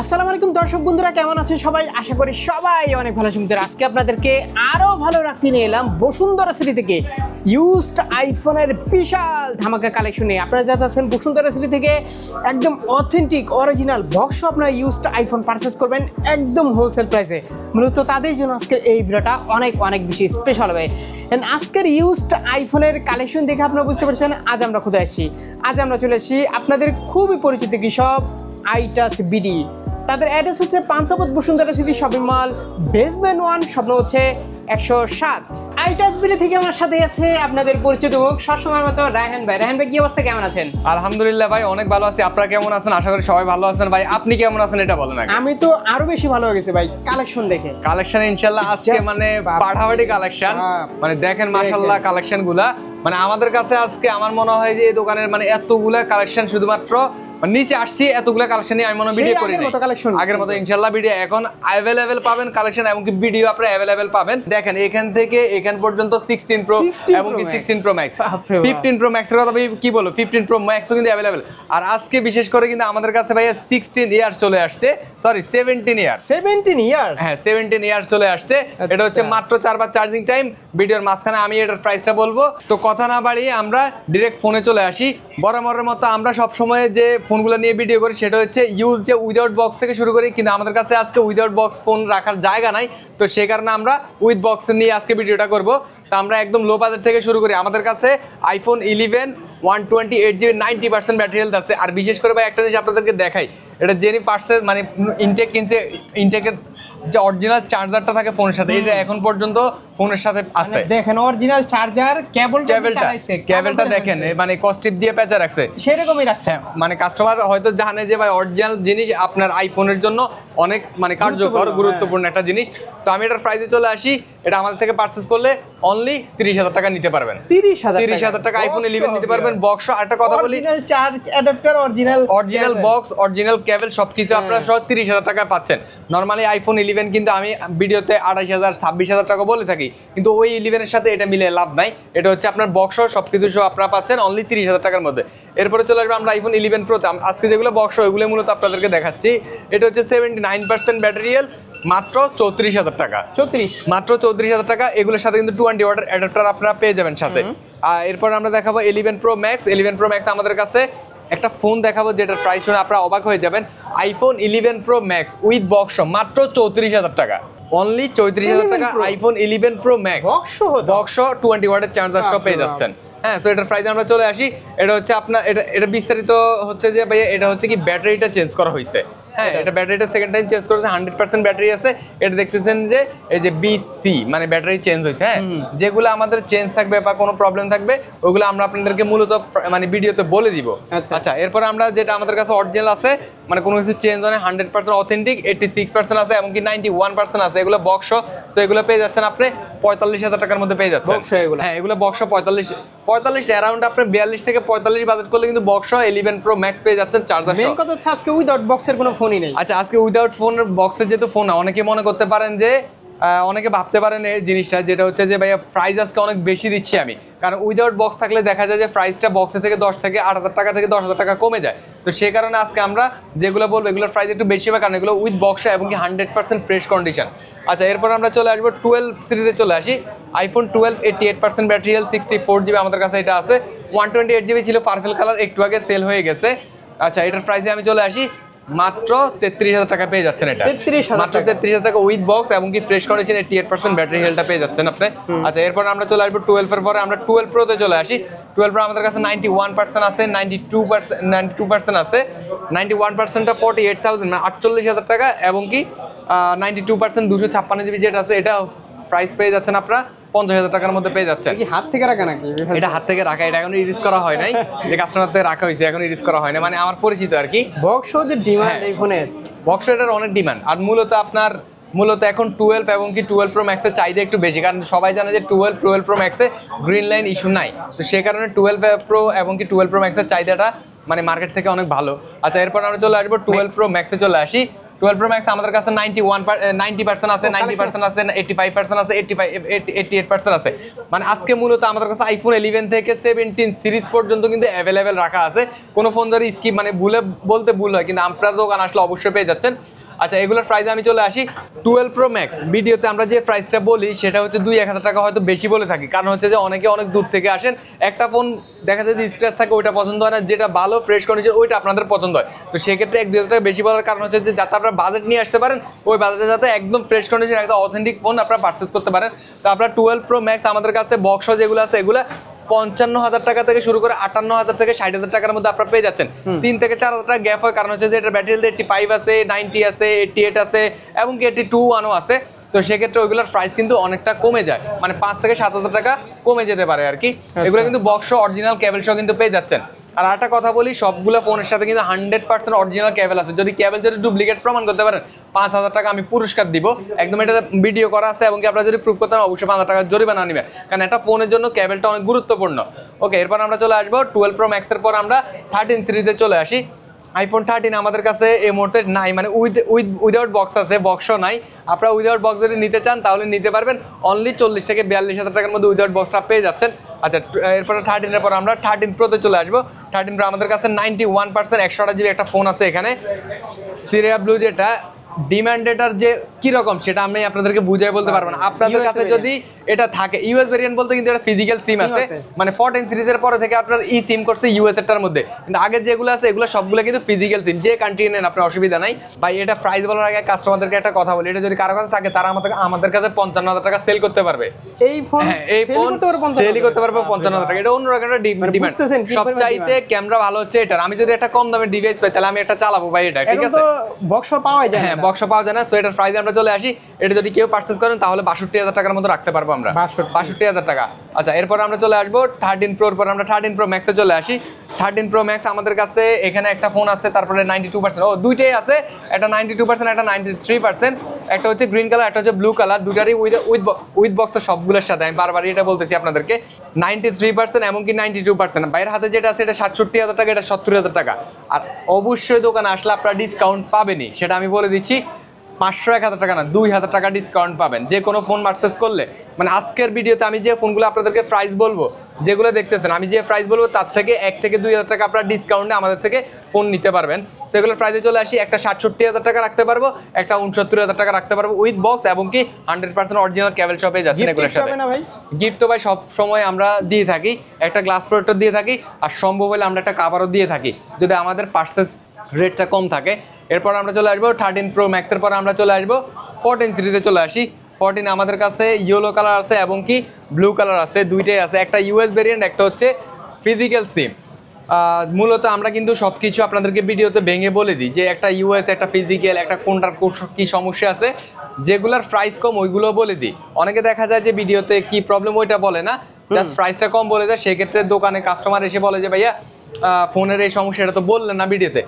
আসসালামু আলাইকুম দর্শক বন্ধুরা, কেমন আছেন সবাই? আশা করি সবাই অনেক ভালো আছেন। আজকে আপনাদেরকে আরও ভালো রাখতে নিয়ে এলাম বসুন্ধরা সিটি থেকে ইউজড আইফোনের বিশাল ধামাকা কালেকশন নিয়ে। আপনারা যা আছেন বসুন্ধরা সিটি থেকে একদম অথেন্টিক অরিজিনাল বক্স আপনারা ইউজড আইফোন পারচেস করবেন একদম হোলসেল প্রাইসে। মূলত তাদের জন্য আজকের এই ভিডিওটা অনেক অনেক বেশি স্পেশাল হবে। আজকের ইউজড আইফোনের কালেকশন দেখে আপনারা বুঝতে পারছেন আজ আমরা কোথায় আসছি। আজ আমরা চলে আসছি আপনাদের খুবই পরিচিত কৃষক আইটাচ বিডি। তাদের অ্যাড্রেস হচ্ছে Panthapath Bashundhara city shopping mall, basement 1, স্বপ্ন হচ্ছে 107। আইটাচ বিডি থেকে আমার সাথে আছে আপনাদের পরিচিত মুখ সবসময়ের মতো রায়হান ভাই। রায়হান ভাই, কি অবস্থা, কেমন আছেন? আলহামদুলিল্লাহ ভাই, অনেক ভালো আছি। আপনারা কেমন আছেন? আশা করি সবাই ভালো আছেন। ভাই আপনি কেমন আছেন এটা বলেন আগে। আমি তো আরো বেশি ভালো হয়ে গেছে ভাই কালেকশন দেখে। কালেকশন ইনশাআল্লাহ আজকে মানে পাঠাবাড়ি কালেকশন, মানে দেখেন মাশাআল্লাহ কালেকশন গুলা, মানে আমাদের কাছে আজকে আমার মনে হয় যে এই দোকানের মানে এতগুলা কালেকশন শুধুমাত্র নিচে আসছি এতগুলো কালেকশন নিয়ে আমি মনে ভিডিও করি না আগের মতো। ইনশাআল্লাহ ভিডিও এখন অ্যাভেলেবেল পাবেন কালেকশন, এবং কি ভিডিও আপনারা অ্যাভেলেবেল পাবেন। দেখেন এখান থেকে এখান পর্যন্ত 16 প্রো এবং কি 16 প্রো ম্যাক্স, 15 প্রো ম্যাক্স এর কথা কি বলবো, 15 প্রো ম্যাক্সও কিন্তু অ্যাভেলেবেল। আর আজকে বিশেষ করে কিন্তু আমাদের কাছে ভাই 16 ইয়ার চলে আসছে, সরি 17 ইয়ার। 17 ইয়ার, হ্যাঁ 17 ইয়ার চলে আসছে। এটা হচ্ছে মাত্র 4 বার চার্জিং টাইম। ভিডিওর মাঝখানে আমি এটার প্রাইসটা বলবো, তো কথা না বাড়িয়ে আমরা ডিরেক্ট ফোনে চলে আসি। বরাবরের মতো আমরা সব সময় যে ফোনগুলো নিয়ে ভিডিও করি সেটা হচ্ছে ইউজ যে উইদাউট বক্স থেকে শুরু করি, কিন্তু আমাদের কাছে আজকে উইদাউট বক্স ফোন রাখার জায়গা নাই, তো সেই কারণে আমরা উইথ বক্স নিয়ে আজকে ভিডিওটা করব। তো আমরা একদম লো বাজেট থেকে শুরু করি। আমাদের কাছে আইফোন 11 128GB 90% ব্যাটারি হেলথ আছে। আর বিশেষ করে ভাই একটা জিনিস আপনাদেরকে দেখাই, এটা জেনি পার্সেস মানে ইনটেক কিনতে, ইনটেকের যে অরিজিনাল চার্জারটা থাকে ফোনের সাথে, এটা এখন পর্যন্ত ফোনের সাথে আছে। দেখেন অরিজিনাল চার্জার, কেবলটা দেখেন মানে কস্টিপ দিয়ে পেঁচা রাখছে, সেরকমই রাখছে। মানে কাস্টমার হয়তো জানে যে ভাই অরিজিনাল জিনিস আপনার আইফোনের জন্য অনেক মানে কার্যকর গুরুত্বপূর্ণ একটা জিনিস। তো আমি এটার প্রাইসে চলে আসি। এটা আমাদের থেকে পারচেজ করলে অনলি 30,000 টাকা নিতে পারবেন। 30,000 টাকা আইফোন 11 নিতে পারবেন বক্স। আরেকটা কথা বলি, original charge adapter, original box, original কেবল সবকিছু আপনারা সহ 30,000 টাকা পাচ্ছেন। নরমালি আইফোন 11 কিন্তু আমি ভিডিওতে 28,000 26,000 টাকা বলে থাকি, কিন্তু ওই 11 এর সাথে এটা মিলে লাভ নাই। এটা হচ্ছে আপনার বক্স সবকিছু সহ আপনারা পাচ্ছেন অনলি 30,000 টাকার মধ্যে। এরপরে চলে আসবে আমরা আইফোন 11 প্রোতে। আজকে যেগুলো বক্স ওইগুলো মূলত আপনাদেরকে দেখাচ্ছি। এটা হচ্ছে 79% ব্যাটারি হেলথ, মাত্র 34,000 টাকা। মাত্র 34,000 টাকা। এগুলোর সাথে কিন্তু 20 ওয়াটের অ্যাডাপ্টার আপনারা পেয়ে যাবেন সাথে। এরপর আমরা দেখাবো 11 প্রো ম্যাক্স। 11 প্রো ম্যাক্স আমাদের কাছে একটা ফোন দেখাবো যেটার প্রাইস শুনে আপনারা অবাক হয়ে যাবেন। IPhone 11 pro max with box মাত্র 34,000 টাকা, অনলি 34,000 টাকা। আইফোন 11 প্রো ম্যাক্স বক্স 20 ওয়াটের চার্জার সহ পেয়ে যাচ্ছেন। হ্যাঁ, সো এটার প্রাইসে আমরা চলে আসি। এটা হচ্ছে আপনার এটা বিস্তারিত হচ্ছে যে ভাই এটা হচ্ছে কি ব্যাটারিটা চেঞ্জ করা হয়েছে। হ্যাঁ, এটা ব্যাটারিটা সেকেন্ড টাইম চেঞ্জ করেছে, 100% ব্যাটারি আছে। এটা দেখতেছেন যে এই যে বিসি মানে ব্যাটারি চেঞ্জ হয়েছে। হ্যাঁ, যেগুলো আমাদের চেঞ্জ থাকবে বা কোনো প্রবলেম থাকবে ওগুলো আমরা আপনাদেরকে মূলত মানে ভিডিওতে বলে দিব। আচ্ছা, এরপর আমরা যেটা আমাদের কাছে অরিজিনাল আছে মানে কোনো কিছু চেঞ্জ হয় 100% অথেন্টিক, 86% আছে, এমনকি 91% আছে, এগুলো বক্স। তো এগুলো পেয়ে যাচ্ছেন আপনি 45,000 টাকার মধ্যে পেয়ে যাচ্ছেন। হ্যাঁ, এগুলো বক্স 45 অ্যারাউন্ড আপনি 42 থেকে 45 বাজেট করলে কিন্তু বক্স 11 প্রো ম্যাক্স পেয়ে যাচ্ছেন চার্জার। মেন কথা হচ্ছে আজকে উইদাউট বক্সের কোনো ফোনই নেই। আচ্ছা, আজকে উইদাউট ফোনের বক্সের যেহেতু ফোন না, অনেকে মনে করতে পারেন যে অনেকে ভাবতে পারেন এই জিনিসটা, যেটা হচ্ছে যে ভাইয়া প্রাইস আজকে অনেক বেশি দিচ্ছি আমি, কারণ উইদাউট বক্স থাকলে দেখা যায় যে প্রাইসটা বক্সের থেকে 10 থেকে 8,000 টাকা থেকে 10,000 টাকা কমে যায়। তো সেই কারণে আজকে আমরা যেগুলো বলবো এগুলোর প্রাইস একটু বেশি হবে, কারণ এগুলো উইথ বক্স এবং কি 100% ফ্রেশ কন্ডিশন। আচ্ছা, এরপর আমরা চলে আসবো 12 সিরিজে চলে আসি। আইফোন 12 88% ব্যাটারি হেলথ, 64GB আমাদের কাছে এটা আছে। 128GB ছিল পার্পল কালার, একটু আগে সেল হয়ে গেছে। আচ্ছা, এটার প্রাইসে আমি চলে আসি, মাত্র 33,000 টাকা পেয়ে যাচ্ছেন। এটা মাত্র 33,000 টাকা উইথ বক্স এবং কি ফ্রেশ কন্ডিশন 88% ব্যাটারি হেলথটা পেয়ে যাচ্ছেন আপনি। আচ্ছা, এরপর আমরা চলে আসবো 12 এর পরে আমরা 12 প্রোতে চলে আসি। 12 প্রো আমাদের কাছে 91% আছে, 92% আছে। 91%টা 48,000 মানে 48,000 টাকা, এবং কি 92% 256GB যেটা আছে এটা প্রাইস পেয়ে যাচ্ছেন আপনারা 50,000 টাকার মধ্যে পেয়ে যাচ্ছেন। হাত থেকে রাখা নাকি? এটা হাত থেকে রাখা, এটা এখন ইউজ করা হয় নাই, যে কাস্টমার থেকে রাখা হয়েছে এখন ইউজ করা হয় না, মানে আমার পরিচিত আর কি। বক্স যে ডিমান্ড এই ফোনের, বক্স এটার অনেক ডিমান্ড। আর মূলত এখন 12 এবং কি 12 প্রো ম্যাক্সের চাহিদা একটু বেশি, কারণ সবাই জানে যে 12 প্রো ম্যাক্সে গ্রিন লাইন ইস্যু নাই। তো সেই কারণে 12 প্রো এবং কি 12 প্রো ম্যাক্সের চাহিদাটা মানে মার্কেট থেকে অনেক ভালো। আচ্ছা, এরপর আমরা চলে আসবো 12 প্রো ম্যাক্সে চলে আসি। 12 Pro Max আমাদের কাছে 90% আছে, 90% আছে, 85% আছে, 88% আছে। মানে আজকে মূলত আমাদের কাছে আইফোন 11 থেকে 17 সিরিজ পর্যন্ত কিন্তু অ্যাভেলেবেল রাখা আছে। কোনো ফোন যদি স্কিপ মানে ভুলে বলতে ভুল হয়, কিন্তু আপনার দোকান আসলে অবশ্যই পেয়ে যাচ্ছেন। আচ্ছা, এগুলোর প্রাইসে আমি চলে আসি। 12 Pro Max ভিডিওতে আমরা যে প্রাইসটা বলি সেটা হচ্ছে 2-1000 টাকা হয়তো বেশি বলে থাকি, কারণ হচ্ছে যে অনেকে অনেক দূর থেকে আসেন, একটা ফোন দেখা যায় যে স্ক্র্যাচ থাকে ওইটা পছন্দ হয় না, যেটা ভালো ফ্রেশ কন্ডিশন ওইটা আপনাদের পছন্দ হয়। তো সেক্ষেত্রে 1-2 টাকা বেশি বলার কারণ হচ্ছে যে যাতে আপনারা বাজেট নিয়ে আসতে পারেন, ওই বাজেটে যাতে একদম ফ্রেশ কন্ডিশন একদম অথেন্টিক ফোন আপনারা পারচেস করতে পারেন। তো আপনারা 12 Pro Max আমাদের কাছে বক্স যেগুলো আছে এগুলো 55,000 টাকা থেকে শুরু করে 58,000 থেকে 60,000 টাকার মধ্যে আপনারা পেয়ে যাচ্ছেন। 3 থেকে 4,000 টাকা গ্যাপ হয়, কারণ হচ্ছে যে এটা ব্যাটারি 85 আছে, 90 আছে, 88 আছে, এবং কি 82 আছে। তো সেক্ষেত্রে ওইগুলোর প্রাইস কিন্তু অনেকটা কমে যায়, মানে 5 থেকে 7,000 টাকা কমে যেতে পারে আর কি। এগুলো কিন্তু বক্স অরিজিনাল কেবল সহ কিন্তু পেয়ে যাচ্ছেন। আর একটা কথা বলি, সবগুলো ফোনের সাথে কিন্তু 100% অরিজিনাল কেবল আছে। যদি কেবল যদি ডুপ্লিকেট প্রমাণ করতে পারেন 5,000 টাকা আমি পুরস্কার দিব, একদম এটা ভিডিও করা আছে, এবং কি আপনারা যদি প্রুফ করতে অবশ্যই 5,000 টাকা জরিমানা নেবেন, কারণ একটা ফোনের জন্য কেবলটা অনেক গুরুত্বপূর্ণ। ওকে, এরপর আমরা চলে আসবো 12 Pro Max এর পর আমরা 13 সিরিজে চলে আসি। আইফোন 13 আমাদের কাছে এই মুহূর্তে নাই, মানে উইদাউট বক্স আছে, বক্সও নাই। আপনারা উইদাউট বক্স যদি নিতে চান তাহলে নিতে পারবেন, অনলি 40 থেকে 42,000 টাকার মধ্যে উইদাউট বক্সটা পেয়ে যাচ্ছেন। আচ্ছা, এরপরে 13 এর পর আমরা 13 Pro তে চলে আসবো। 13 Pro আমাদের কাছে 91% 128 জিবি একটা ফোন আছে এখানে। সিরিয়া ব্লু যেটা ডিমান্ডেটার যে কি রকম সেটা আমি আপনাদেরকে বুঝাই বলতে পারবো না। আপনাদের কাছে যদি এটা থাকে, ইউএস ভেরিয়েন্ট বলতে কিন্তু এটা ফিজিক্যাল সিম আছে, মানে 14 সিরিজের পরে থেকে আপনার ই সিম করছে ইউএস এরটার মধ্যে, কিন্তু আগে যেগুলো আছে এগুলো সবগুলো কিন্তু ফিজিক্যাল সিম, যে কান্ট্রি নেন আপনার অসুবিধা নাই। ভাই এটা প্রাইস বলার আগে কাস্টমারদেরকে একটা কথা বলি, এটা যদি কারো কাছে থাকে তারা আমাদের কাছে 55,000 টাকা সেল করতে পারবে। এই ফোন এই ফোন সেলই করতে পারবে 55,000 টাকা। এটা অন্যরকম একটা ডিমান্ড। সবচাইতে ক্যামেরা ভালো হচ্ছে এটার। আমি যদি একটা কম দামের ডিভাইস পাই তাহলে আমি এটা চালাবো ভাই, এটা ঠিক আছে। বক্স পাওয়া যায়, হ্যাঁ বক্স পাওয়া যায় না। সো এটার প্রাইসে আমরা চলে আসি। এটা যদি কেউ পারচেজ করেন তাহলে 62,000 টাকার মতো রাখতে পারবো আমরা, 62,000 টাকা। আচ্ছা, এরপর আমরা চলে আসবো 13 Pro পর আমরা 13 Pro Max এ চলে আসি। 13 Pro Max আমাদের কাছে এখানে একটা ফোন আছে, তারপরে 92%, ও দুইটাই আছে, একটা 92% একটা 93%, একটা হচ্ছে গ্রিন কালার একটা হচ্ছে ব্লু কালার, দুটারই উইথ বক্সের সবগুলোর সাথে। আমি বারবারই এটা বলতেছি আপনাদেরকে, 93% এমনকি 92%। বাইরের হাতে যেটা আছে এটা 67,000 টাকা, এটা 70,000 টাকা। আর অবশ্যই দোকানে আসলে আপনারা ডিসকাউন্ট পাবেনই, সেটা আমি বলে দিচ্ছি। 500-1,000 টাকা না, 2,000 টাকা ডিসকাউন্ট পাবেন যে কোনো ফোন পারচেস করলে। মানে আজকের ভিডিওতে আমি যে ফোনগুলো আপনাদেরকে প্রাইস বলবো, যেগুলো দেখতেছেন আমি যে প্রাইস বলবো তার থেকে 1 থেকে 2,000 টাকা আপনারা ডিসকাউন্টে আমাদের থেকে ফোন নিতে পারবেন। সেগুলোর প্রাইসে চলে আসি। একটা 67,000 টাকা রাখতে পারবো, একটা 69,000 টাকা রাখতে পারবো উইথ বক্স, এবং কি 100% অরিজিনাল কেবল শপে যাচ্ছেন এগুলোর সাথে। গিফট তো ভাই সব সময় আমরা দিয়ে থাকি, একটা গ্লাস প্রোটেক্টর দিয়ে থাকি, আর সম্ভব হলে আমরা একটা কাভারও দিয়ে থাকি যদি আমাদের পারচেস রেটটা কম থাকে। এরপর আমরা চলে আসবো 13 Pro Max এর পর আমরা চলে আসবো 14 সিরিজে চলে আসি। 14 আমাদের কাছে ইয়েলো কালার আছে এবং কি ব্লু কালার আছে, দুইটাই আছে, একটা ইউএস ভেরিয়েন্ট একটা হচ্ছে ফিজিক্যাল সিম। মূলত আমরা কিন্তু সব কিছু আপনাদেরকে ভিডিওতে ভেঙে বলে দিই যে একটা ইউএস একটা ফিজিক্যাল একটা কোনটার কি সমস্যা আছে, যেগুলোর প্রাইস কম ওইগুলো বলে দিই। অনেকে দেখা যায় যে ভিডিওতে কি প্রবলেম ওইটা বলে না, জাস্ট প্রাইসটা কম বলে দেয়। সেক্ষেত্রে দোকানে কাস্টমার এসে বলে যে ভাইয়া ফোনের এই সমস্যাটা তো বললেন না ভিডিওতে।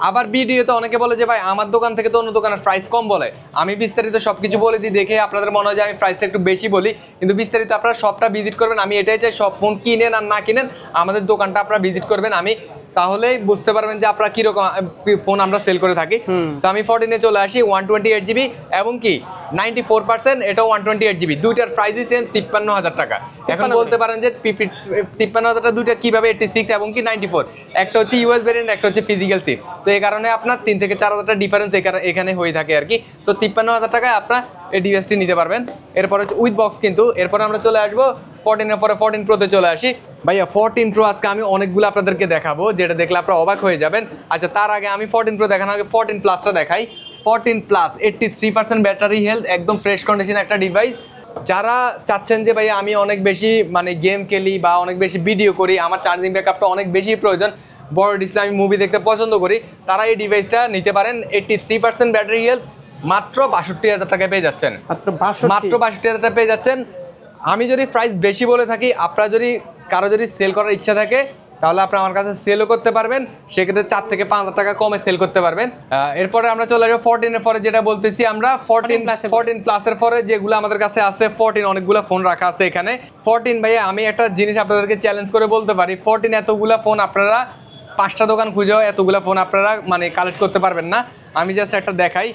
আবার ভিডিওতে অনেকে বলে যে ভাই আমার দোকান থেকে তো অন্য দোকানের প্রাইস কম বলে। আমি বিস্তারিত সবকিছু বলে দিই, দেখে আপনাদের মনে হয় যে আমি প্রাইসটা একটু বেশি বলি, কিন্তু বিস্তারিত আপনারা সবটা ভিজিট করবেন। আমি এটাই চাই সব ফোন কিনেন আর না কিনেন আমাদের দোকানটা আপনারা ভিজিট করবেন, আমি তাহলেই বুঝতে পারবেন যে আপনারা কিরকম ফোন আমরা সেল করে থাকি। তো আমি 14 এ চলে আসি, 128 জিবি এবং কি 94%, এটাও 128 জিবি, দুইটার প্রাইসই সেম 53,000 টাকা। এখন বলতে পারেন যে 53,000 টাকা দুইটা কিভাবে 86 এবং কি 94, একটা হচ্ছে ইউএস ভেরিয়েন্ট একটা হচ্ছে ফিজিক্যাল সিম। তো এই কারণে আপনার 3 থেকে 4,000 টাকা ডিফারেন্স এখানে হয়ে থাকে আর কি। তো 53,000 টাকায় আপনার এই ডিভাইসটি নিতে পারবেন। এরপর হচ্ছে উইথ বক্স কিন্তু। এরপর আমরা চলে আসবো 14 এর পরে 14 Pro তে চলে আসি। ভাইয়া 14 Pro আজকে আমি অনেকগুলো আপনাদেরকে দেখাবো, যেটা দেখলে আপনারা অবাক হয়ে যাবেন। আচ্ছা, তার আগে আমি 14 Pro দেখানোর আগে 14 Plusটা দেখাই। 14 Plus 83% ব্যাটারি হেলথ, একদম ফ্রেশ কন্ডিশন একটা ডিভাইস। যারা চাচ্ছেন যে ভাইয়া আমি অনেক বেশি মানে গেম খেলি বা অনেক বেশি ভিডিও করি, আমার চার্জিং ব্যাকআপটা অনেক বেশি প্রয়োজন, বড় ডিসপ্লে আমি মুভি দেখতে পছন্দ করি, তারা এই ডিভাইসটা নিতে পারেন। 83% ব্যাটারি হেলথ, মাত্র 62,000 টাকায় পেয়ে যাচ্ছেন, মাত্র 62,000 টাকা পেয়ে যাচ্ছেন। আমি যদি প্রাইস বেশি বলে থাকি, আপনারা যদি কারো যদি সেল করার ইচ্ছা থাকে তাহলে আপনি আমার কাছে সেলও করতে পারবেন, সেক্ষেত্রে 4 থেকে 5,000 টাকা কমে সেল করতে পারবেন। এরপরে আমরা চলে আসবো 14 এর পরে, যেটা বলতেছি আমরা 14 প্লাসের পরে যেগুলো আমাদের কাছে আছে। 14 অনেকগুলো ফোন রাখা আছে এখানে। 14 ভাইয়া আমি একটা জিনিস আপনাদেরকে চ্যালেঞ্জ করে বলতে পারি, 14 এতগুলো ফোন আপনারা 5টা দোকান খুঁজেও এতগুলো ফোন আপনারা মানে কালেক্ট করতে পারবেন না। আমি জাস্ট একটা দেখাই,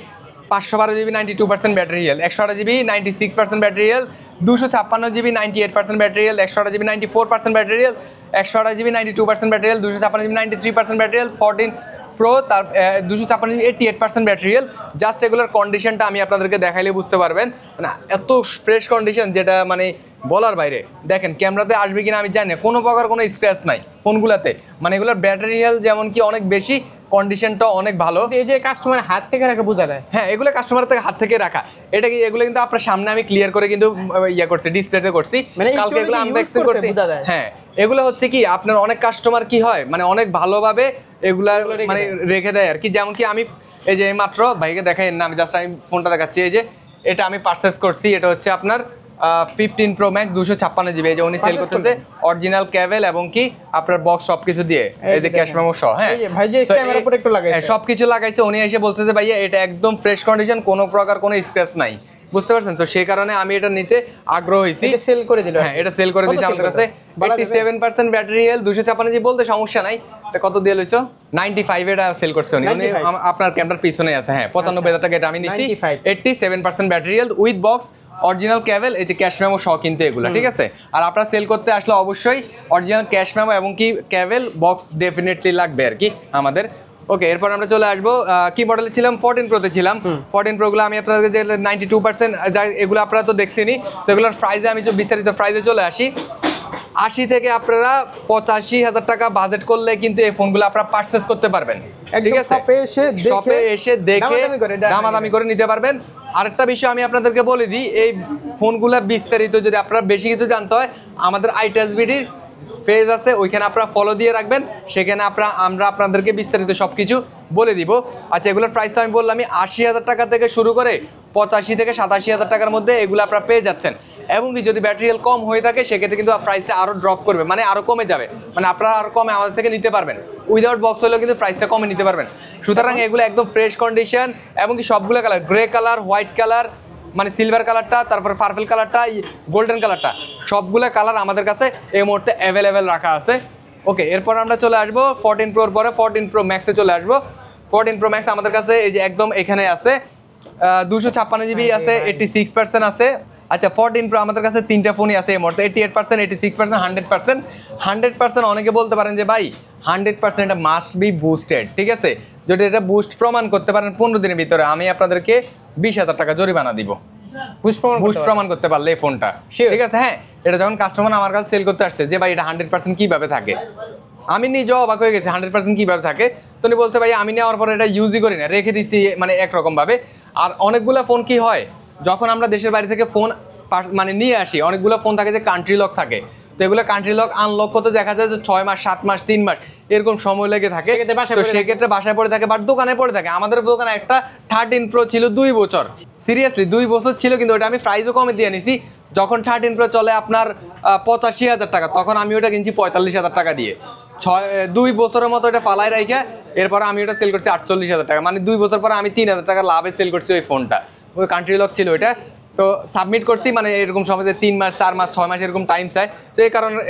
512 GB 92% battery health, 128 GB 96% battery health, 256 GB 98% battery health, 128 GB 94% battery health, 128 GB 92% battery health, 256 GB 93% battery health, 14 pro তার 256 জিবি 88% ব্যাটারি হেলথ। জাস্ট এগুলোর কন্ডিশনটা আমি আপনাদেরকে দেখাইলে বুঝতে পারবেন, মানে এত ফ্রেশ কন্ডিশন যেটা মানে বলার বাইরে। দেখেন ক্যামেরাতে আসবে কিনা আমি জানি না, কোনো প্রকার কোনো স্ক্র্যাচ নাই ফোনগুলোতে, মানে এগুলোর ব্যাটারি হেলথ যেমন কি অনেক বেশি, কন্ডিশনটা অনেক ভালো। এই যে কাস্টমার হাত থেকে রাখা বোঝা যায়। হ্যাঁ, এগুলো কাস্টমার থেকে হাত থেকে রাখা, এটা কি এগুলো কিন্তু আপনার সামনে আমি ক্লিয়ার করে কিন্তু ইয়ে করছি, ডিসপ্লেতে করছি, মানে কালকে এগুলো আনবক্সিং করছি। বোঝা যায়। হ্যাঁ, এগুলো হচ্ছে কি আপনার অনেক কাস্টমার কি হয় মানে অনেক ভালোভাবে এগুলা মানে রেখে দেয় আর কি। যেমন কি আমি এই যে মাত্র ভাইকে দেখাই না, আমি জাস্ট আমি ফোনটা দেখাচ্ছি। এই যে এটা আমি পারচেস করছি, এটা হচ্ছে আপনার 15 প্রো ম্যাক্স 256 জিবি। এই যে উনি সেল করতেছে অরিজিনাল কেবল এবং কি আপনার বক্স সবকিছু দিয়ে, এই যে ক্যাশ মেমো সহ। হ্যাঁ ভাই যে ক্যামেরা উপরে একটু লাগাইছে, সবকিছু লাগাইছে। উনি এসে বলছে যে ভাইয়া এটা একদম ফ্রেশ কন্ডিশন, কোনো প্রকার কোনো স্ক্র্যাচ নাই, বুঝতে পারছেন? তো সেই কারণে আমি এটা নিতে আগ্রহ হয়েছি। এটা সেল করে দিল। হ্যাঁ, এটা সেল করে দিয়েছে আমাদের কাছে। 87% ব্যাটারি হেলথ, 256 জিবি বলতে সমস্যা নাই। এটা কত দিয়ে লইছো? 95 এটা সেল করছে উনি। আপনার ক্যামেরার পিছনে আছে। হ্যাঁ, 95,000 টাকা এটা আমি নিছি। 87% battery health with box, original কেবল, এই যে ক্যাশ মেমো সহ কিন্তু এগুলো, ঠিক আছে? আর আপনারা সেল করতে আসলে অবশ্যই অরিজিনাল ক্যাশ মেমো এবং কি কেবল বক্স ডেফিনেটলি লাগবে আর কি আমাদের। ওকে, এরপর আমরা চলে আসবো কি মডেলে ছিলাম, 14 প্রোতে ছিলাম। 14 প্রোগুলো আমি আপনাদের যে 92% এগুলো আপনারা তো দেখছেনই। তো এগুলোর প্রাইসে আমি বিস্তারিত প্রাইসে চলে আসি। 80 থেকে আপনারা 85,000 টাকা বাজেট করলে কিন্তু এই ফোনগুলো আপনারা পারচেস করতে পারবেন, ঠিক আছে? শপে এসে দেখে দামাদামি করে নিতে পারবেন। আরেকটা বিষয় আমি আপনাদেরকে বলে দিই, এই ফোনগুলো বিস্তারিত যদি আপনারা বেশি কিছু জানতে হয়, আমাদের আইটাসবিডির পেজ আছে, ওইখানে আপনারা ফলো দিয়ে রাখবেন, সেখানে আমরা আপনাদেরকে বিস্তারিত সব কিছু বলে দিব। আচ্ছা, এগুলোর প্রাইস তো আমি বললাম, 80,000 টাকা থেকে শুরু করে 85 থেকে 87,000 টাকার মধ্যে এগুলো আপনারা পেয়ে যাচ্ছেন। এবং কি যদি ব্যাটারি হেলথ কম হয়ে থাকে সেক্ষেত্রে কিন্তু প্রাইসটা আরও ড্রপ করবে, মানে আরও কমে যাবে, মানে আপনারা আরও কমে আমাদের থেকে নিতে পারবেন। উইদাউট বক্স হলেও কিন্তু প্রাইসটা কমে নিতে পারবেন। সুতরাং এগুলো একদম ফ্রেশ কন্ডিশন এবং কি সবগুলো colour, grey colour, white colour, মানে সিলভার কালারটা, তারপরে পার্পল কালারটা, গোল্ডেন কালারটা, সবগুলো কালার আমাদের কাছে এই মুহূর্তে অ্যাভেলেবেল রাখা আছে। ওকে, এরপর আমরা চলে আসবো 14 প্রোর পরে 14 প্রো ম্যাক্সে চলে আসবো। 14 প্রো ম্যাক্স আমাদের কাছে এই যে একদম এখানে আছে, 256 জিবি আছে, 86% আছে। আচ্ছা, 14 প্রো আমাদের কাছে 3টা ফোনই আছে এই মুহূর্তে, 88%, 86%, 100%। 100% অনেকে বলতে পারেন যে ভাই 100% এটা মাস্ট বি বুস্টেড, ঠিক আছে? যদি এটা বুস্ট প্রমাণ করতে পারেন 15 দিনের ভিতরে, আমি আপনাদেরকে 20,000 টাকা জরিমানা দিব, বুস্ট প্রমাণ করতে পারলে এই ফোনটা, ঠিক আছে? হ্যাঁ, এটা যখন কাস্টমার আমার কাছে সেল করতে আসছে যে ভাই এটা 100% কিভাবে থাকে, আমি নিজেও অবাক হয়ে গেছি 100% কিভাবে থাকে। তো উনি বলছে ভাই আমি নেওয়ার পরে এটা ইউজই করি না, রেখে দিচ্ছি মানে একরকম ভাবে। আর অনেকগুলো ফোন কি হয়, যখন আমরা দেশের বাড়ি থেকে ফোন মানে নিয়ে আসি, অনেকগুলো ফোন থাকে যে কান্ট্রি লক থাকে। তো এগুলো কান্ট্রি লক আনলক করতে দেখা যায় যে 6 মাস, 7 মাস, 3 মাস এরকম সময় লেগে থাকে। তো সেক্ষেত্রে বাসায় পড়ে থাকে, বাট দোকানে পড়ে থাকে। আমাদের দোকানে একটা 13 প্রো ছিল 2 বছর, সিরিয়াসলি 2 বছর ছিল, কিন্তু ওটা আমি প্রাইসও কমে দিয়ে নিছি। যখন 13 প্রো চলে আপনার 85,000 টাকা, তখন আমি ওটা কিনছি 45,000 টাকা দিয়ে। 2 বছরের মতো এটা পালাই রাখা, এরপর আমি ওটা সেল করছি 48,000 টাকা, মানে 2 বছর পরে আমি 3,000 টাকা লাভে সেল করছি ওই ফোনটা। ওই কান্ট্রি লক ছিল ওইটা। তো সাবমিট করছি, মানে এরকম সময় 3 মাস, 4 মাস, 6 মাস এরকম টাইম চাই। তো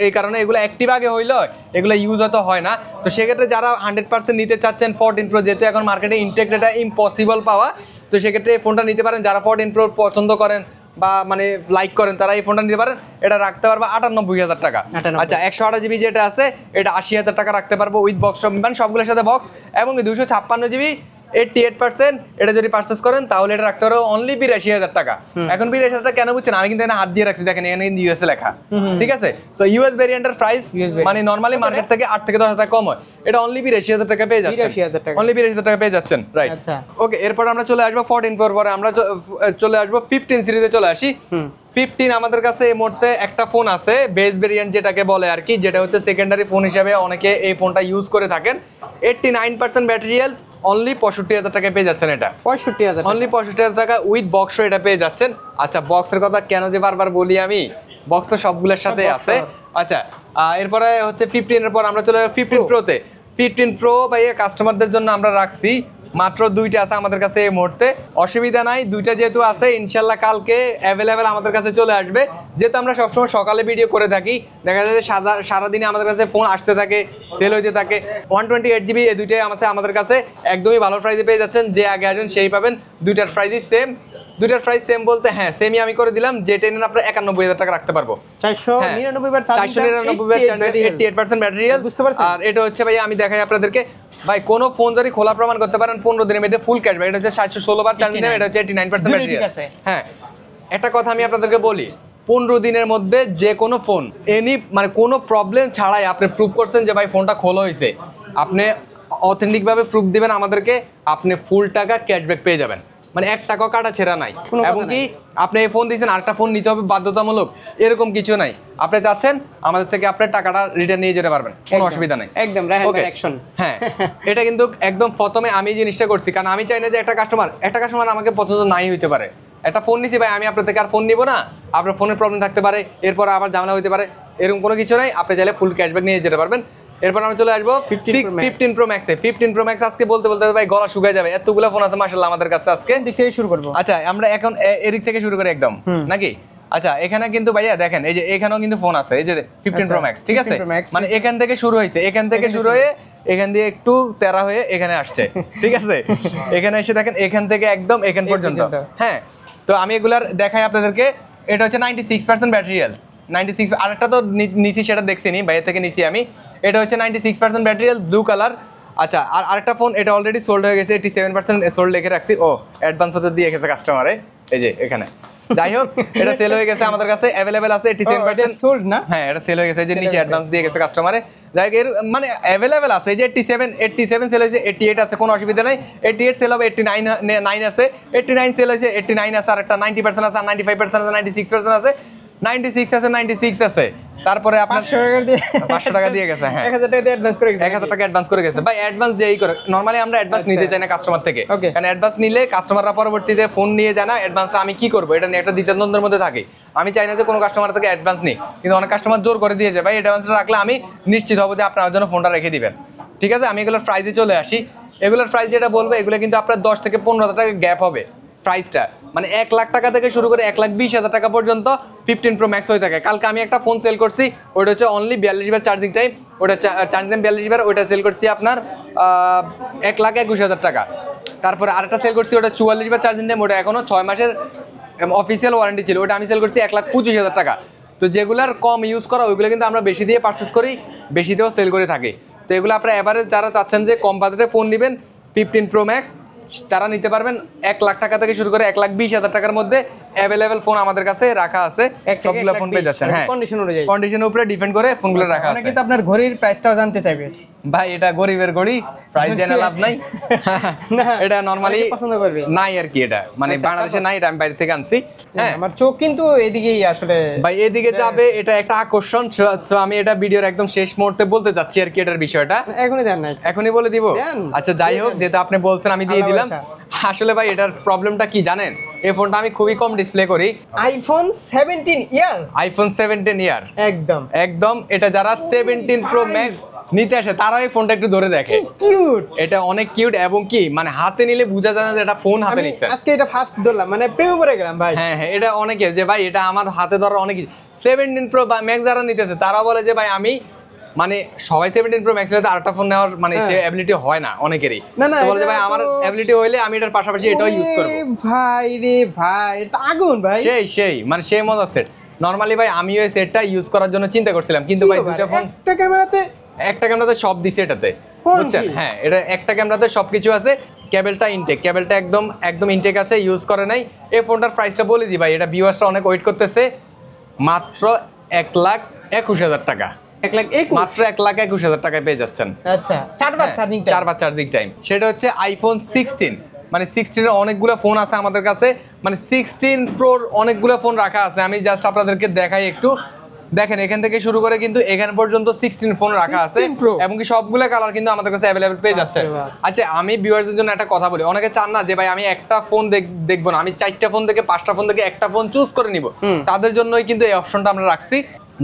এই কারণে এগুলো অ্যাক্টিভ আগে হইলো, এগুলো ইউজ হয়তো হয় না। তো সেক্ষেত্রে যারা 100% নিতে চাচ্ছেন 14 প্রো, যেহেতু এখন মার্কেটে ইনটেক্ট এটা ইম্পসিবল পাওয়া, তো সেক্ষেত্রে এই ফোনটা নিতে পারেন। যারা 14 প্রো পছন্দ করেন বা মানে লাইক করেন, তারা এই ফোনটা নিতে পারেন। এটা রাখতে পারবো 98,000 টাকা। আচ্ছা, 128 জিবি যেটা আছে এটা 80,000 টাকা রাখতে পারবো উইথ বক্স, মানে সবগুলোর সাথে বক্স। এবং 256 জিবি 88%, এটা যদি পারচেস করেন তাহলে এটা রাখতে পারো অনলি 82,000 টাকা। এখন 82,000 টাকা কেন বুঝছেন? আমি কিন্তু এখানে হাত দিয়ে রাখছি, দেখেন এখানে কিন্তু ইউএসএ লেখা, ঠিক আছে? সো ইউএস ভেরিয়েন্টের প্রাইস মানে নরমালি মার্কেট থেকে 8 থেকে 10,000 টাকা কম হয়, এটা অনলি 82,000 টাকা পেয়ে যাচ্ছেন, অনলি 82,000 টাকা পেয়ে যাচ্ছেন, রাইট? আচ্ছা, ওকে, এরপর আমরা চলে আসবো 14 প্রোর পরে আমরা চলে আসবো 15 সিরিজে চলে আসি। 15 আমাদের কাছে এই মুহূর্তে একটা ফোন আছে বেস ভেরিয়েন্ট যেটাকে বলে আর কি, যেটা হচ্ছে সেকেন্ডারি ফোন হিসেবে অনেকে এই ফোনটা ইউজ করে থাকেন। 89% ব্যাটারি হেলথ, অনলি 65,000 টাকায় পেয়ে যাচ্ছেন এটা। 65,000, অনলি 65,000 টাকা উইথ বক্স এটা পেয়ে যাচ্ছেন। আচ্ছা, বক্সের কথা কেন যে বারবার বলি আমি, বক্স তো সবগুলোর সাথে আছে। আচ্ছা, এরপরে হচ্ছে 15 এর পর আমরা চলে যাবো 15 প্রোতে। 15 প্রো ভাই কাস্টমারদের জন্য আমরা রাখছি মাত্র 2টা আছে আমাদের কাছে এই মুহূর্তে, অসুবিধা নাই। 2টা যেহেতু আছে ইনশাল্লাহ কালকে অ্যাভেলেবেল আমাদের কাছে চলে আসবে, যেহেতু আমরা সবসময় সকালে ভিডিও করে থাকি। দেখা যায় যে সারাদিনে আমাদের কাছে ফোন আসতে থাকে, সেল হইতে থাকে। 128GB এই 2টাই আমাদের কাছে একদমই ভালো প্রাইসে পেয়ে যাচ্ছেন। যে আগে আসবেন সেই পাবেন। 2টার প্রাইসই সেম। 2টার প্রাইস সেম বলতে হ্যাঁ সেমই আমি করে দিলাম। যেটা নেন আপনার 91,000 টাকা রাখতে পারবো। 499 বার চার্জিং, 499 বার চার্জিং, 88% ব্যাটারি হেলথ, বুঝতে পারছেন? আর এটা হচ্ছে ভাই আমি দেখাই আপনাদেরকে ভাই, কোন ফোন যদি খোলা প্রমাণ করতে পারেন 15 দিনের মধ্যে ফুল ক্যাশব্যাক। এটা হচ্ছে 716 বার চার্জিং, এটা হচ্ছে 89% ব্যাটারি। ঠিক আছে। হ্যাঁ, একটা কথা আমি আপনাদেরকে বলি, 15 দিনের মধ্যে যে কোনো ফোন মানে কোনো প্রবলেম ছাড়াই আপনি প্রুভ করছেন যে ভাই ফোনটা খোলা হয়েছে, আপনি অথেন্টিক ভাবে প্রুফ দিবেন আমাদেরকে, আপনি ফুল টাকা ক্যাশব্যাক পেয়ে যাবেন। মানে 1 টাকাও কাটা ছেঁড়া নাই। এবং কি আপনি এই ফোন দিয়েছেন আরেকটা ফোন নিতে হবে বাধ্যতামূলক, এরকম কিছু নাই। আপনি চাচ্ছেন আমাদের থেকে আপনার টাকাটা রিটার্ন নিয়ে যেতে পারবেন, কোনো অসুবিধা নাই। একদম রাহেল ভাই অ্যাকশন। হ্যাঁ, এটা কিন্তু একদম প্রথমে আমি এই জিনিসটা করছি, কারণ আমি চাই না যে একটা কাস্টমার আমাকে পছন্দ নাই হইতে পারে। একটা ফোন নিছি ভাই, আমি আপনার থেকে আর ফোন নিব না, আপনার ফোনের প্রবলেম থাকতে পারে, এরপর আবার ঝামেলা হইতে পারে, এরকম কোনো কিছু নাই। আপনি চাইলে ফুল ক্যাশব্যাক নিয়ে যেতে পারবেন। এরপর আমরা চলে আসবো 15 প্রো ম্যাক্সে। 15 প্রো ম্যাক্স আজকে বলতে ভাই গলা শুকিয়ে যাবে, এতগুলো ফোন আছে মাশাআল্লাহ আমাদের কাছে। আজকে দিক থেকে শুরু করব। আচ্ছা, আমরা এখন এদিক থেকে শুরু করি একদম নাকি? আচ্ছা, এখানে কিন্তু ভাইয়া দেখেন, এই যে এখানেও কিন্তু ফোন আছে, এই যে 15 প্রো ম্যাক্স, ঠিক আছে? মানে এখান থেকে শুরু হয়েছে, এখান থেকে শুরু হয়ে এখান দিয়ে একটু তেরা হয়ে এখানে আসছে, ঠিক আছে? এখানে এসে দেখেন এখান থেকে একদম এখান পর্যন্ত। হ্যাঁ, তো আমি এগুলার দেখাই আপনাদেরকে। এটা হচ্ছে 96% ব্যাটারি হেলথ, 96। আরেকটা তো নিছি, সেটা দেখছিনি, বাইরে থেকে নিছি আমি। এটা হচ্ছে 96% ব্যাটারি হেলথ, ব্লু কালার। আচ্ছা, আর আরেকটা ফোন এটা অলরেডি সোল্ড হয়ে গেছে, 87% সোল্ড লিখে রাখছি। ও অ্যাডভান্স হতে দিয়ে গেছে কাস্টমারে, এই যে এখানে। যাই হোক, এটা সেল হয়ে গেছে আমাদের কাছে, অ্যাভেলেবেল আছে 87%। সোল্ড না? হ্যাঁ, এটা সেল হয়ে গেছে, এই যে নিচে অ্যাডভান্স দিয়ে গেছে কাস্টমারে। যাই হোক, এর মানে অ্যাভেলেবেল আছে, এই যে 87 সেল হয়েছে, 88 আছে, কোনো অসুবিধা নেই। 88 সেল হবে, 89 আছে, 89 সেল হয়েছে, 89 আছে, আর একটা 90% আছে, আর 95% আছে, 96% আছে, 96 আছে, 96 আছে। তারপরে আপনার 500 টাকা দিয়ে গেছে। হ্যাঁ, 1000 টাকা দিয়ে অ্যাডভান্স করে গেছে। 1000 টাকা অ্যাডভান্স করে গেছে ভাই। অ্যাডভান্স যেই করে, নরমালি আমরা অ্যাডভান্স নিতে চাই না কাস্টমার থেকে, কারণ অ্যাডভান্স নিলে কাস্টমাররা পরবর্তীতে ফোন নিয়ে যায় না, অ্যাডভান্সটা আমি কি করবো, এটা নিয়ে একটা দ্বিধাদ্বন্দ্বের মধ্যে থাকে। আমি চাই না যে কোনো কাস্টমার থেকে অ্যাডভান্স নেই, কিন্তু অনেক কাস্টমার জোর করে দিয়ে যায় ভাই অ্যাডভান্সটা রাখলে আমি নিশ্চিত হবো যে আপনার জন্য ফোনটা রেখে দিবেন। ঠিক আছে, আমি এগুলোর প্রাইসে চলে আসি। এগুলোর প্রাইস যেটা বলবো, এগুলো কিন্তু আপনার 10 থেকে 15,000 টাকা গ্যাপ হবে প্রাইসটা। মানে 1 লাখ টাকা থেকে শুরু করে 1,20,000 টাকা পর্যন্ত 15 প্রো ম্যাক্স হয়ে থাকে। কালকে আমি একটা ফোন সেল করছি, ওটা হচ্ছে অনলি 42 বার চার্জিং টাইম, ওটা চার্জিং টাইম 42 বার, ওটা সেল করছি আপনার 1,21,000 টাকা। তারপরে আরেকটা সেল করছি, ওটা 44 বার চার্জিং টাইম, ওটা এখনো 6 মাসের অফিসিয়াল ওয়ারেন্টি ছিল, ওটা আমি সেল করছি 1,25,000 টাকা। তো যেগুলার কম ইউজ করা ওইগুলো কিন্তু আমরা বেশি দিয়ে পারচেস করি, বেশি দিয়েও সেল করে থাকি। তো এগুলো আপনার এভারেজ যারা চাচ্ছেন যে কম বাজেটে ফোন নেবেন 15 প্রো ম্যাক্স, তারা নিতে পারবেন। 1 লাখ টাকা থেকে শুরু করে 1,20,000 টাকার মধ্যে অ্যাভেলেবেল ফোন আমাদের কাছে রাখা আছে, সবগুলো ফোন পেয়ে যাচ্ছেন। হ্যাঁ, কন্ডিশন অনুযায়ী, কন্ডিশনের উপরে ডিপেন্ড করে ফোনগুলো রাখা আছে। অনেকে তো আপনার ঘড়ির প্রাইসটাও জানতে চাইবে। ভাই এটা গরিবের ঘড়ি, প্রাইস জেনে লাভ নাই। না, এটা নরমালি পছন্দ করবে নাই আর কি, এটা মানে বাংলাদেশে নাই, এটা আমি বাইরে থেকে আনছি। হ্যাঁ, আমার চোখ কিন্তু এদিকেই আসলে ভাই এদিকে যাবে, এটা একটা আকর্ষণ। সো আমি এটা ভিডিওর একদম শেষ মুহূর্তে বলতে যাচ্ছি আর কি এটার বিষয়টা। এখনই দেন না? এখনই বলে দিব। আচ্ছা, যাই হোক, যেটা আপনি বলছেন আমি দিয়ে দিলাম। আসলে ভাই এটার প্রবলেমটা কি জানেন, এই ফোনটা আমি খুবই কম ডিসপ্লে করি। আইফোন 17 ইয়ার, আইফোন 17 ইয়ার, একদম এটা যারা 17 প্রো ম্যাক্স নিতে আসে তারা এই ফোনটা একটু ধরে দেখে। কিউট, এটা অনেক কিউট, এবং কি মানে হাতে নিলে বোঝা যায় না যে এটা ফোন হাতে নিচ্ছে। আজকে এটা ফার্স্ট ধরলাম, মানে প্রেমে পড়ে গেলাম ভাই। হ্যাঁ হ্যাঁ, এটা অনেকে যে ভাই এটা আমার হাতে ধরার অনেক। 17 প্রো ম্যাক্স যারা নিতেছে তারা বলে যে ভাই আমি মানে সবাই 17 প্রো ম্যাক্স এর আরেকটা ফোন নেওয়ার মানে সে এবিলিটি হয় না অনেকেরই। তো বলে যে ভাই আমার এবিলিটি হইলে আমি এটার পাশাপাশি এটাও ইউজ করব। ভাই রে ভাই, এটা আগুন ভাই, সেই মানে সেই মজার সেট। নরমালি ভাই আমি ওই সেটটা ইউজ করার জন্য চিন্তা করছিলাম, কিন্তু ভাই দুটো ফোন, একটা ক্যামেরাতে সব দিছে এটাতে, বুঝছেন? হ্যাঁ, এটা একটা ক্যামেরাতে সবকিছু আছে। কেবলটা একদম ইনটেক আছে, ইউজ করে নাই। এই ফোনটার প্রাইসটা বলে দিই ভাই, এটা ভিউয়ার্সরা অনেক ওয়েট করতেছে। মাত্র 1,21,000 টাকা, মাত্র 1,21,000 টাকায় পেয়ে যাচ্ছেন। আচ্ছা, 4 বার চার্জিং টাইম। সেটা হচ্ছে আইফোন 16। মানে 16 এর অনেকগুলো ফোন আছে আমাদের কাছে, মানে 16 প্রোর অনেকগুলো ফোন রাখা আছে। আমি জাস্ট আপনাদেরকে দেখাই একটু। দেখেন এখান থেকে শুরু করে কিন্তু এখান পর্যন্ত 16 ফোন রাখা আছে, এবং কি সবগুলো কালার কিন্তু আমাদের কাছে অ্যাভেলেবল পেয়ে যাচ্ছে। আচ্ছা, আমি ভিউয়ারদের জন্য একটা কথা বলি, অনেকে চান না যে ভাই আমি একটা ফোন দেখবো না, আমি 4টা ফোন থেকে 5টা ফোন থেকে একটা ফোন চুজ করে নিব। তাদের জন্যই কিন্তু এই অপশনটা আমরা রাখছি।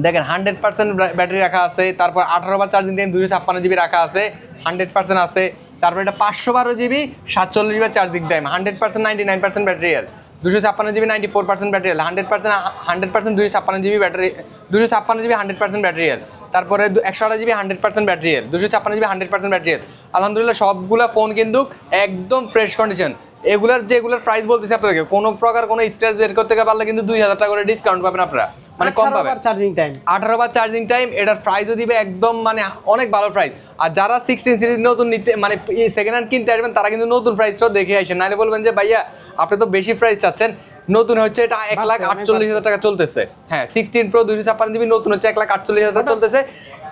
দেখেন 100% ব্যাটারি রাখা আছে, তারপর 18 বার চার্জিং টাইম, 256 জিবি রাখা আছে, 100% আছে। তারপর এটা 512 জিবি 47 বার charging time, 100% 99% battery health, 256 GB 94% battery health, 100% 256 GB battery, 256 GB 100% battery health. তারপরে 128 GB 100% battery health, 256 GB 100% battery health. আলহামদুলিল্লাহ সবগুলা ফোন কিন্তু একদম ফ্রেশ কন্ডিশন। যেগুলোর প্রাইস বলতেছি আপনাদেরকে, কোনো প্রকার কোনো স্ক্র্যাচ বের করতে পারলে কিন্তু 2000 টাকা করে ডিসকাউন্ট পাবেন আপনারা, মানে কম পাবেন। 18 বার চার্জিং টাইম, এটার প্রাইসও দিবে একদম মানে অনেক ভালো প্রাইস। আর যারা 16 সিরিজ নতুন নিতে মানে সেকেন্ড হ্যান্ড কিনতে আসবেন, তারা কিন্তু নতুন প্রাইসটাও দেখে আসেন, নাহলে বলবেন যে ভাইয়া আপনি তো বেশি প্রাইস চাচ্ছেন। নতুন হচ্ছে এটা 1,48,000 টাকা চলতেছে। হ্যাঁ 16 প্রো 256 জিবি নতুন হচ্ছে 1,48,000 টাকা চলতেছে।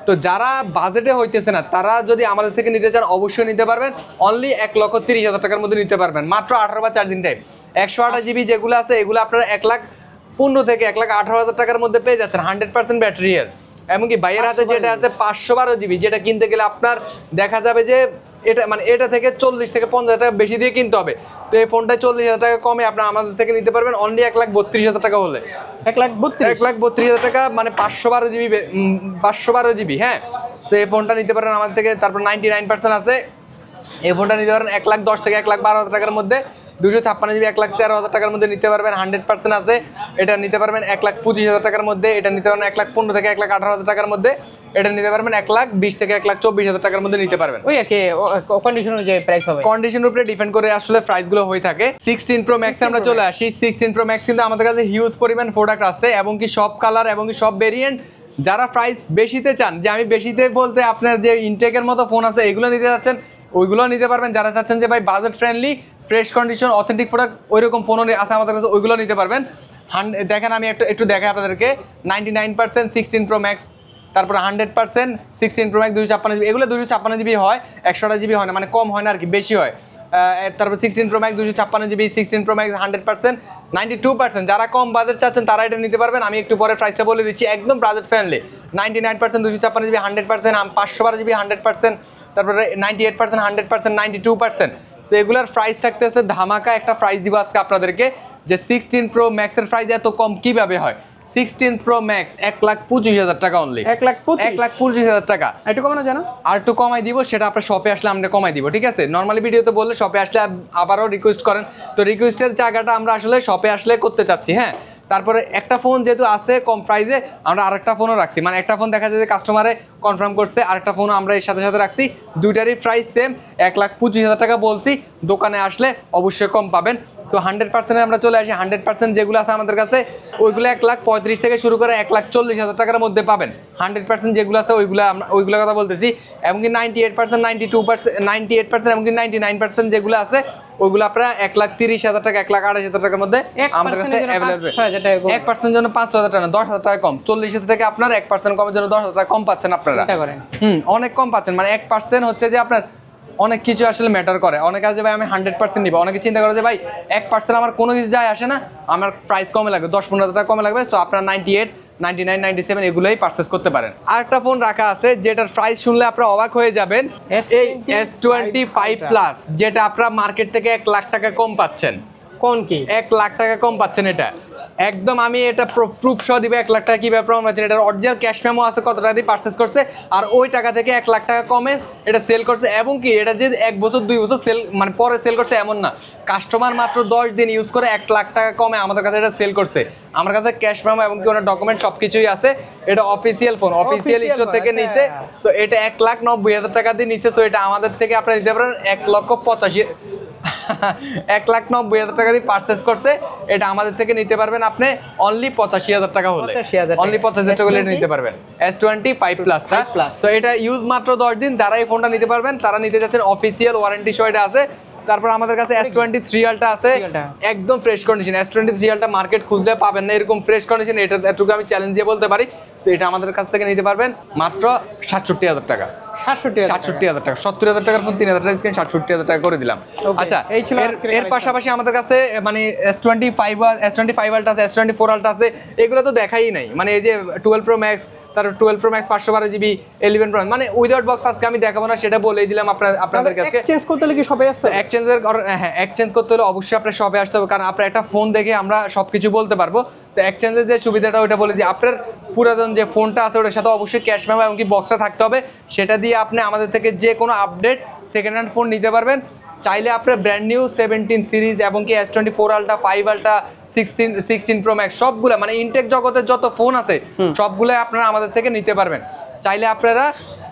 তো যারা বাজেটে হইতেছে না, তারা যদি আমাদের থেকে নিতে চান অবশ্যই নিতে পারবেন। অনলি 1,30,000 টাকার মধ্যে নিতে পারবেন, মাত্র 18 বার চার্জিং টাইম। 128 জিবি যেগুলো আছে এগুলো আপনারা 1,15,000 থেকে 1,18,000 টাকার মধ্যে পেয়ে যাচ্ছেন, 100% ব্যাটারি হেলথ। এমনকি বাইরের হাতে যেটা আছে 512 জিবি, যেটা কিনতে গেলে আপনার দেখা যাবে যে এটা থেকে 40 থেকে 50 টাকা বেশি দিয়ে কিনতে হবে। তো এই ফোনটা 40,000 টাকা কমে আপনারা আমাদের থেকে নিতে পারবেন অনলি 1,32,000 টাকা হলে। 1,32,000 টাকা মানে 512 জিবি। হ্যাঁ, তো এই ফোনটা নিতে পারেন আমাদের থেকে। তারপর 99% আছে, এই ফোনটা নিতে পারেন 1,10,000 থেকে 1,12,000 টাকার মধ্যে। 256 জিবি 1,13,000 টাকার মধ্যে নিতে পারবেন, 100% আছে। এটা নিতে পারবেন 1,25,000 টাকার মধ্যে। এটা নিতে পারবেন 1,15,000 থেকে 1,18,000 টাকার মধ্যে। এটা নিতে পারবেন 1,20,000 থেকে 1,24,000 টাকার মধ্যে নিতে পারবেন। ওই আর কি কন্ডিশন অনুযায়ী প্রাইস হবে, কন্ডিশনের উপরে ডিপেন্ড করে আসলে প্রাইসগুলো হয়ে থাকে। 16 প্রো ম্যাক্স আমরা চলে আসি। 16 প্রো ম্যাক্স কিন্তু আমাদের কাছে হিউজ পরিমাণ প্রোডাক্ট আছে, এবং কি সব কালার এবং কি সব ভেরিয়েন্ট। যারা প্রাইস বেশিতে চান, যে আমি বেশিতে বলতে আপনার যে ইনটেকের মতো ফোন আছে এগুলো নিতে যাচ্ছেন, ওইগুলো নিতে পারবেন। যারা চাচ্ছেন যে ভাই budget friendly fresh condition authentic product, ওইরকম ফোনও আছে আমাদের কাছে, ওইগুলো নিতে পারবেন। দেখেন আমি একটু দেখাই আপনাদেরকে। 99% 16 প্রো ম্যাক্স, তারপর 100% 16 প্রো ম্যাক্স 256 জিবি। এগুলো 256 জিবি হয়, 128 জিবি হয় না, মানে কম হয় না আর কি, বেশি হয়। তারপর 16 pro max 256 GB, 16 pro max 100%, 92%। যারা কম বাজেট চাচ্ছেন তারা এটা নিতে পারবেন। আমি একটু পরে প্রাইসটা বলে দিচ্ছি, একদম বাজেট ফ্রেন্ডলি। 99% 256 জিবি 100%, 512 জিবি 100%, তারপরে 98% 100%, 92%। তো এগুলোর প্রাইস থাকতেছে ধামাকা একটা প্রাইস দিব আজকে আপনাদেরকে, যে 16 প্রো ম্যাক্সের প্রাইস এত কম কিভাবে হয়। 16 প্রো ম্যাক্স 1,25,000 টাকা অনলি, 1,25,000 টাকা। একটু কমানো জানো, আর একটু কমাই দিব, সেটা আপনার শপে আসলে আমরা কমাই দিব, ঠিক আছে? নর্মালি ভিডিওতে বললে শপে আসলে আবারও রিকোয়েস্ট করেন, তো রিকোয়েস্টের জায়গাটা আমরা আসলে শপে আসলে করতে চাচ্ছি। হ্যাঁ, তারপরে একটা ফোন যেহেতু আছে কম প্রাইসে, আমরা আরেকটা ফোনও রাখছি, মানে একটা ফোন দেখা যায় যে কাস্টমারে কনফার্ম করছে, আরেকটা ফোন আমরা এর সাথে সাথে রাখছি। দুইটারই প্রাইস সেম, 1,25,000 টাকা বলছি। দোকানে আসলে অবশ্যই কম পাবেন। তো 100% আমরা চলে আসি। 100% যেগুলো আছে আমাদের কাছে, ওইগুলো 1,35,000 থেকে শুরু করে 1,40,000 টাকার মধ্যে পাবেন। 100% যেগুলো আছে ওইগুলোর কথা বলতেছি। এমনকি 98%, 92%, 98% এমনকি 99% যেগুলো আছে, ওইগুলো আপনারা 1,30,000 টাকা, 1,28,000 টাকার মধ্যে আমাদের কাছে অ্যাভেলেবল। 1% জন্য 5,000 টাকা না, 10,000 টাকা কম। 40,000 থেকে আপনার 1% কমের জন্য 10,000 টাকা কম পাচ্ছেন আপনারা। অনেক কম পাচ্ছেন, মানে 1% হচ্ছে যে আপনার অনেক কিছু আসলে ম্যাটার করে। অনেকে আছে ভাই আমি 100% নিব, অনেকে চিন্তা করে যে ভাই 1% আমার কোনো কিছু যায় আসে না, আমার প্রাইস কমে লাগবে, 10-15 টাকা কমে লাগবে। সো আপনার 98, 99, 97 এগুলোই পারচেস করতে পারেন। আরেকটা ফোন রাখা আছে যেটার প্রাইস শুনলে আপনারা অবাক হয়ে যাবেন, এই S25 প্লাস, যেটা আপনারা মার্কেট থেকে 1 লাখ টাকা কম পাচ্ছেন। কোন কি 1 লাখ টাকা কম পাচ্ছেন? এটা একদম আমি এটা প্রুফ সহ দিবে 1 লাখ টাকা কীভাবে প্রমাণ পাচ্ছেন। এটার অরিজিনাল ক্যাশ মেমো আছে, কত টাকা দিয়ে পারচেস করছে, আর ওই টাকা থেকে 1 লাখ টাকা কমে এটা সেল করছে। এবং কি এটা যে 1 বছর 2 বছর সেল মানে পরে সেল করছে এমন না, কাস্টমার মাত্র 10 দিন ইউজ করে 1 লাখ টাকা কমে আমাদের কাছে এটা সেল করছে। আমার কাছে ক্যাশ মেমো এবং কি ওনার ডকুমেন্ট সব কিছুই আছে। এটা অফিসিয়াল ফোন, অফিসিয়াল স্টোর থেকে নিছে। সো এটা 1,90,000 টাকা দিয়ে নিছে। সো এটা আমাদের থেকে আপনারা নিতে পারেন 1,90,000 টাকা দিয়ে পারচেস করছে। এটা আমাদের থেকে নিতে পারবেন আপনি অনলি 85,000 টাকা হলে, অনলি 85,000 টাকা হলে নিতে পারবেন S25 প্লাসটা। তো এটা ইউজ মাত্র 10 দিন। যারা এই ফোনটা নিতে পারবেন তারা নিতে যাচ্ছেন, অফিসিয়াল ওয়ারেন্টি সহ এটা আছে। তারপর আমাদের কাছে S23 আলটা আছে, একদম ফ্রেশ কন্ডিশন। S23 আলটা মার্কেট খুঁজলে পাবেন না এরকম ফ্রেশ কন্ডিশন। এটা এটুকু আমি চ্যালেঞ্জ দিয়ে বলতে পারি। সো এটা আমাদের কাছ থেকে নিতে পারবেন মাত্র 67,000 টাকা। 67,000 টাকা, 70,000 টাকার ফোন 3,000 টাকা ডিসকাউন্ট, 67,000 টাকা করে দিলাম। আচ্ছা, এই ছিল এর পাশাপাশি আমাদের কাছে মানে S25 আলটা আছে, S24 আলটা আছে, এগুলো তো দেখাই নাই। মানে এই যে 12 প্রো ম্যাক্স, তারপর 12 প্রো ম্যাক্স 512 জিবি, 11 প্রো মানে উইদাউট বক্স আজকে আমি দেখাবো না, সেটা বলেই দিলাম আপনাদের কাছে। এক্সচেঞ্জ করতে হলে কি সবে আসতে হবে? হ্যাঁ, এক্সচেঞ্জ করতে হলে অবশ্যই আপনার শপে আসতে হবে, কারণ আপনার একটা ফোন দেখে আমরা সবকিছু বলতে পারবো। তো এক্সচেঞ্জের যে সুবিধাটা ওইটা বলে দিই, আপনার পুরাতন যে ফোনটা আছে ওটার সাথে অবশ্যই ক্যাশ মেমো এমনকি বক্সটা থাকতে হবে, সেটা দিয়ে আপনি আমাদের থেকে যে কোনো আপডেট সেকেন্ড হ্যান্ড ফোন নিতে পারবেন। চাইলে আপনার ব্র্যান্ড নিউ 17 সিরিজ এবং কি S24 ultra, 5 ultra, 16 pro max সবগুলো মানে ইনটেক জগতের যত ফোন আছে সবগুলো আপনারা আমাদের থেকে নিতে পারবেন। চাইলে আপনারা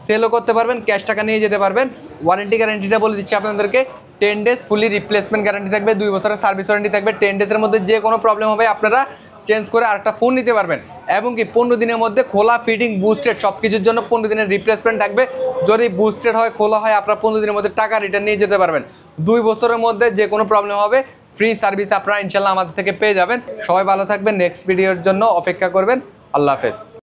সেলও করতে পারবেন, ক্যাশ টাকা নিয়ে যেতে পারবেন। ওয়ারেন্টি গ্যারান্টিটা বলে দিচ্ছি আপনাদেরকে, 10 ডেজ ফুলি রিপ্লেসমেন্ট গ্যারান্টি থাকবে, 2 বছরের সার্ভিস ওয়ারেন্টি থাকবে। 10 ডেজের মধ্যে যে কোনো প্রবলেম হবে আপনারা চেঞ্জ করে আরেকটা ফোন নিতে পারবেন, এবং কি 15 দিনের মধ্যে খোলা, ফিটিং, বুস্টেড সব কিছুর জন্য 15 দিনের রিপ্লেসমেন্ট থাকবে। যদি বুস্টেড হয়, খোলা হয়, আপনারা 15 দিনের মধ্যে টাকা রিটার্ন নিয়ে যেতে পারবেন। 2 বছরের মধ্যে যে কোনো প্রবলেম হবে ফ্রি সার্ভিস আপনারা ইনশাল্লাহ আমাদের থেকে পেয়ে যাবেন। সবাই ভালো থাকবেন, নেক্সট ভিডিওর জন্য অপেক্ষা করবেন। আল্লাহ হাফেজ।